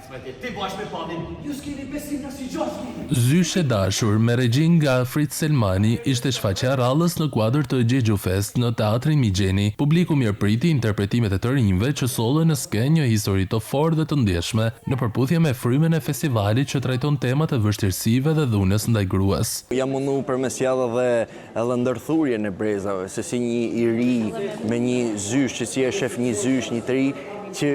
Ti bashkë me padin, ju s'keni besim në si gjashtë. Zyshe dashur me regjin nga Afrit Selmani ishte shfaqja rallës në kuadër të Gjegjou Fest në Teatrin Migjeni. Publiku mirëpriti interpretimet e të rinjve që sollën në skenë një histori të fortë dhe të ndjeshme në përputhje me frymën e festivalit që trajton temat e vështirësive dhe dhunës ndaj gruas. Jam mundu për me sjellë edhe ndërthurje në brezave, se si një i ri me një zysh që si e shef një zysh, një të ri që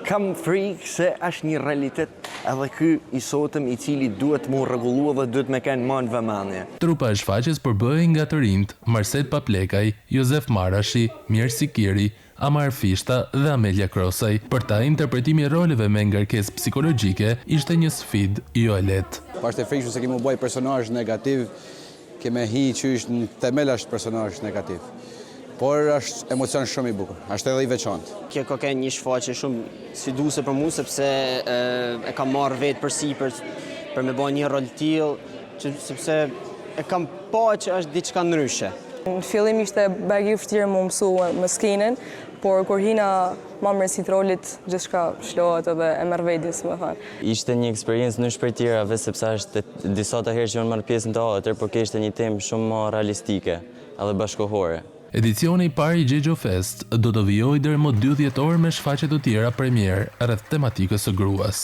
kam frikë se është një realitet edhe ky i sotëm i cili duhet mu rregullua dhe duhet me kanë më në vëmendje. Trupa e shfaqjes përbëhej nga të rinjt Marcel Paplekaj, Jozef Marashi, Mirë Sikiri, Amar Fishta dhe Amelia Krosaj. Për ta interpretimi i roleve me ngarkesë psikologjike ishte një sfidë jo e lehtë. Pashtë e frikshme se kemi bëj personazh negativ, keme hi që është në themel është personazh negativ. Por është emocion shumë i bukur, është edhe i veçantë. Kjo ka qenë një shfaqje shumë sfiduese për mua sepse e kam marrë vetë për me bëj një rol tillë, sepse e kam pa që është diçka ndryshe. Në fillim ishte bagi vështirë më mësu me skenën, por kur hina më mësit rolit, gjithçka shlohet edhe e merr vetës, më thënë. Ishte një eksperiencë në shpër tjerave, sepse është disa të herë që unë marr pjesë në teatr, por kishte një temë shumë më realistike edhe bashkëkohore. Edicioni i parë i Gjegjou Fest do të vijojë deri më 2 dhjetor me shfaqje të tjera premier rreth tematikës së gruas.